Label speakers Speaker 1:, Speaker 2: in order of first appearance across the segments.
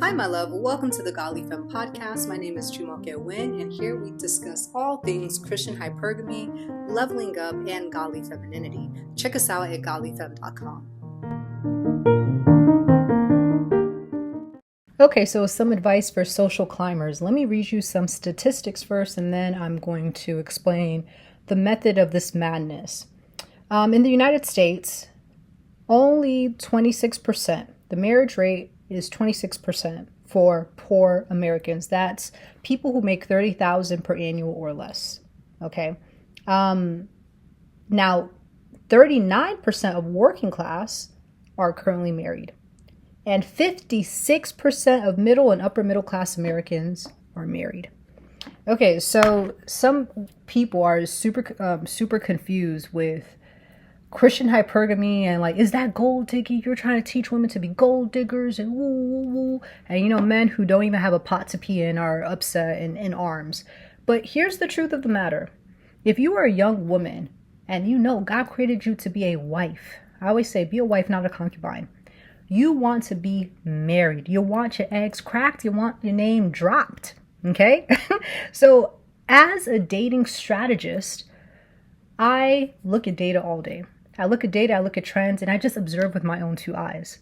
Speaker 1: Hi, my love. Welcome to the Godly Femme podcast. My name is Chumoke Win, and here we discuss all things Christian hypergamy, leveling up, and godly femininity. Check us out at godlyfemme.com. Okay, so some advice for social climbers. Let me read you some statistics first, and then I'm going to explain the method of this madness. In the United States, only 26%, the marriage rate is 26% for poor Americans. That's people who make $30,000 per annual or less. Okay. Now, 39% of working class are currently married, and 56% of middle and upper middle class Americans are married. Okay, so some people are super confused with Christian hypergamy and like, is that gold digging? You're trying to teach women to be gold diggers and woo, woo, woo. And men who don't even have a pot to pee in are upset and in arms. But here's the truth of the matter. If you are a young woman and God created you to be a wife, I always say be a wife, not a concubine. You want to be married. You want your eggs cracked. You want your name dropped. Okay? So as a dating strategist, I look at data all day. I look at data, I look at trends, and I just observe with my own two eyes.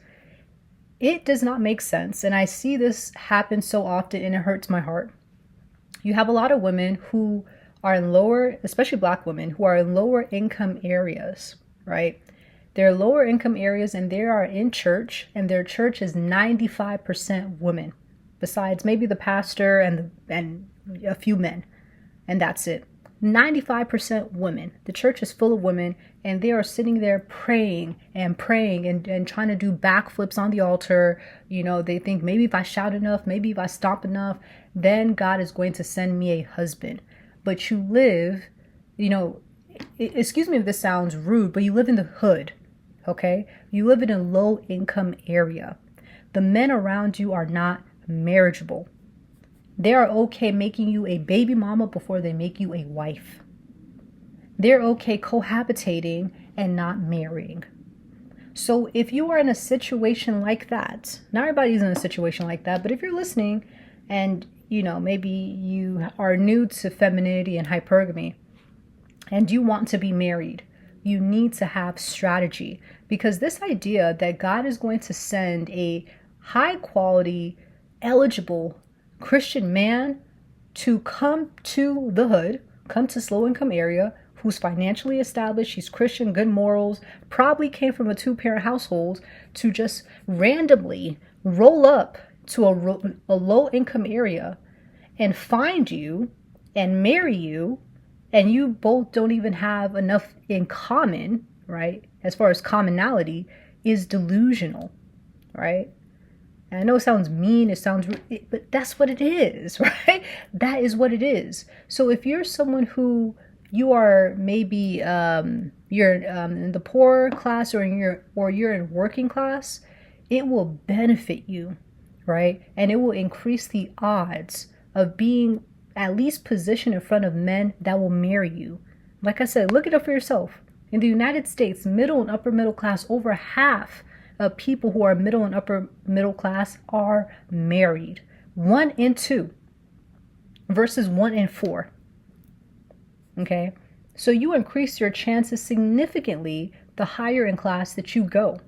Speaker 1: It does not make sense, and I see this happen so often, and it hurts my heart. You have a lot of women who are in lower, especially Black women, who are in lower income areas, right? They're lower income areas, and they are in church, and their church is 95% women, besides maybe the pastor and a few men, and that's it. 95% women. The church is full of women, and they are sitting there praying and trying to do backflips on the altar. They think maybe if I shout enough, maybe if I stomp enough, then God is going to send me a husband. But you live, excuse me if this sounds rude, but you live in the hood, okay? You live in a low income area. The men around you are not marriageable. They are okay making you a baby mama before they make you a wife. They're okay cohabitating and not marrying. So if you are in a situation like that, not everybody's in a situation like that, but if you're listening and, maybe you are new to femininity and hypergamy and you want to be married, you need to have strategy, because this idea that God is going to send a high quality, eligible Christian man to come to the hood, come to low income area, who's financially established, he's Christian, good morals, probably came from a 2-parent household, to just randomly roll up to a low income area and find you and marry you, and you both don't even have enough in common, right? As far as commonality, is delusional, right? And I know it sounds mean, but that's what it is, right? That is what it is. So if you're someone who you are maybe you're in the poor class or you're in working class, it will benefit you, right? And it will increase the odds of being at least positioned in front of men that will marry you. Like I said, look it up for yourself. In the United States, middle and upper middle class, over half of people who are middle and upper middle class are married. 1 in 2 versus 1 in 4. Okay? So you increase your chances significantly the higher in class that you go.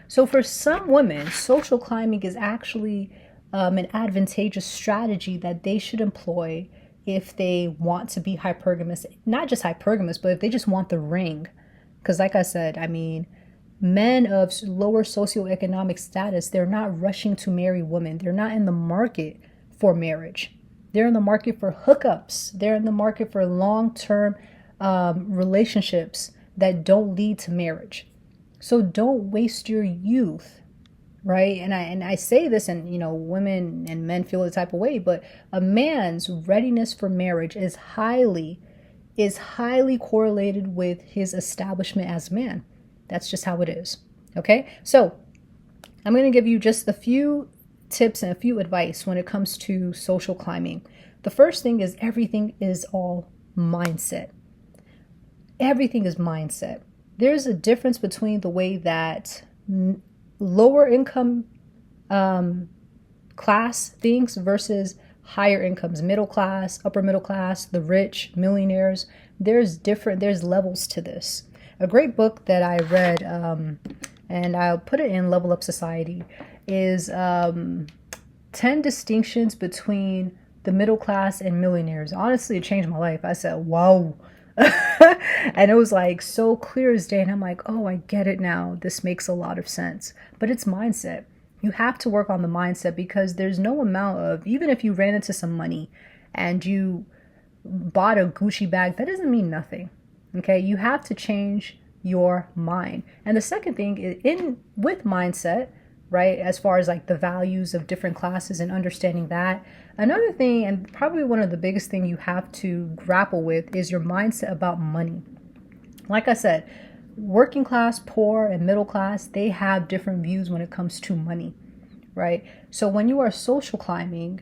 Speaker 1: So for some women, social climbing is actually an advantageous strategy that they should employ if they want to be hypergamous. Not just hypergamous, but if they just want the ring. Because like I said, men of lower socioeconomic status, they're not rushing to marry women. They're not in the market for marriage. They're in the market for hookups. They're in the market for long-term relationships that don't lead to marriage. So don't waste your youth, right? And I say this, and women and men feel the type of way, but a man's readiness for marriage is highly correlated with his establishment as a man. That's just how it is. Okay. So I'm going to give you just a few tips and a few advice when it comes to social climbing. The first thing is everything is all mindset. Everything is mindset. There's a difference between the way that lower income class things versus higher incomes, middle class, upper middle class, the rich, millionaires. There's levels to this. A great book that I read, and I'll put it in Level Up Society, is 10 distinctions between the middle class and millionaires. Honestly, it changed my life. I said, wow. And it was like so clear as day. And I'm like, oh, I get it now. This makes a lot of sense. But it's mindset. You have to work on the mindset, because there's no amount of, even if you ran into some money and you bought a Gucci bag, that doesn't mean nothing. Okay, you have to change your mind. And the second thing is with mindset, right, as far as like the values of different classes and understanding that. Another thing, and probably one of the biggest thing you have to grapple with, is your mindset about money. Like I said, working class, poor, and middle class, they have different views when it comes to money, right? So when you are social climbing,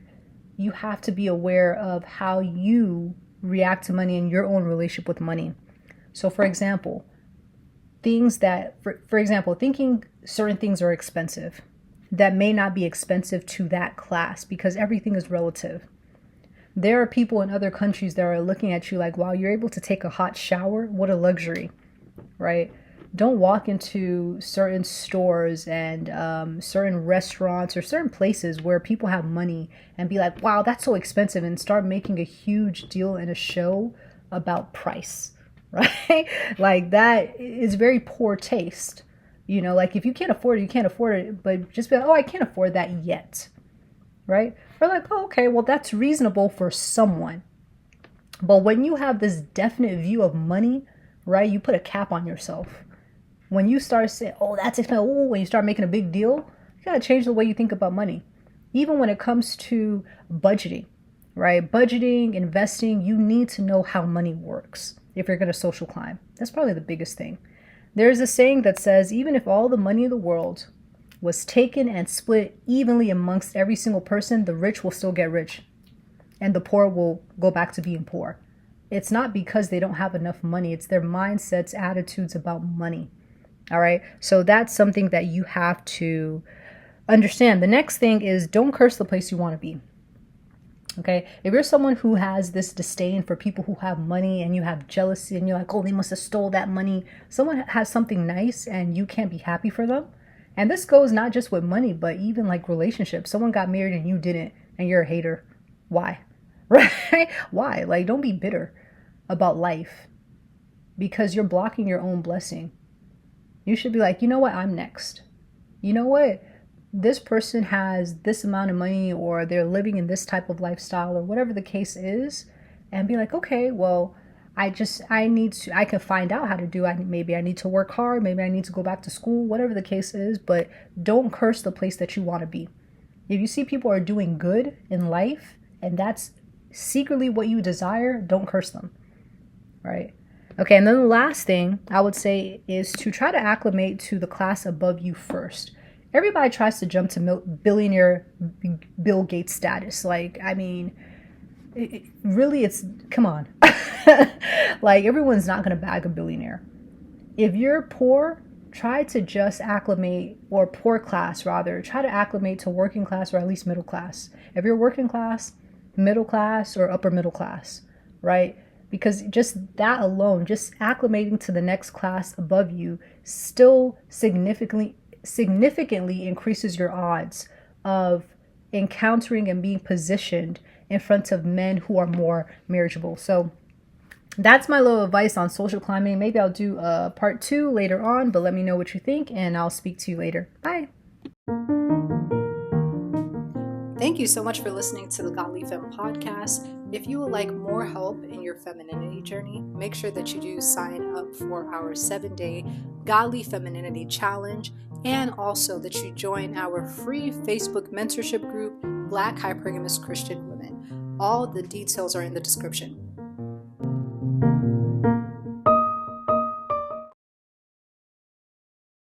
Speaker 1: you have to be aware of how you react to money and your own relationship with money. So for example, thinking certain things are expensive, that may not be expensive to that class, because everything is relative. There are people in other countries that are looking at you like, wow, you're able to take a hot shower? What a luxury, right? Don't walk into certain stores and certain restaurants or certain places where people have money and be like, wow, that's so expensive, and start making a huge deal and a show about price, right? Like, that is very poor taste. You know, like, if you can't afford it, you can't afford it, but just be like, oh, I can't afford that yet, right? Or like, oh, okay, well, that's reasonable for someone. But when you have this definite view of money, right, you put a cap on yourself. When you start saying, oh, that's expensive, oh, when you start making a big deal, you got to change the way you think about money. Even when it comes to budgeting, right? Budgeting, investing, you need to know how money works if you're going to social climb. That's probably the biggest thing. There's a saying that says, even if all the money in the world was taken and split evenly amongst every single person, the rich will still get rich and the poor will go back to being poor. It's not because they don't have enough money. It's their mindsets, attitudes about money. All right. So that's something that you have to understand. The next thing is, don't curse the place you want to be. Okay. If you're someone who has this disdain for people who have money, and you have jealousy, and you're like, oh, they must have stole that money. Someone has something nice and you can't be happy for them. And this goes not just with money, but even like relationships. Someone got married and you didn't, and you're a hater. Why? Right? Why? Like, don't be bitter about life because you're blocking your own blessing. You should be like, you know what? I'm next. You know what? This person has this amount of money, or they're living in this type of lifestyle, or whatever the case is, and be like, okay, well, I can find out how to do it. Maybe I need to work hard. Maybe I need to go back to school, whatever the case is, but don't curse the place that you want to be. If you see people are doing good in life and that's secretly what you desire, don't curse them, right? Okay, and then the last thing I would say is to try to acclimate to the class above you first. Everybody tries to jump to billionaire Bill Gates status. Like, I mean, come on. Like, everyone's not going to bag a billionaire. If you're poor, try to just acclimate, or poor class rather, try to acclimate to working class, or at least middle class. If you're working class, middle class, or upper middle class, right? Because just that alone, just acclimating to the next class above you, still significantly increases your odds of encountering and being positioned in front of men who are more marriageable. So that's my little advice on social climbing. Maybe I'll do a part 2 later on, but let me know what you think, and I'll speak to you later. Bye. Thank you so much for listening to the Godly Femme podcast. If you would like more help in your femininity journey, make sure that you do sign up for our 7-day Godly Femininity Challenge, and also that you join our free Facebook mentorship group, Black Hypergamous Christian Women. All the details are in the description.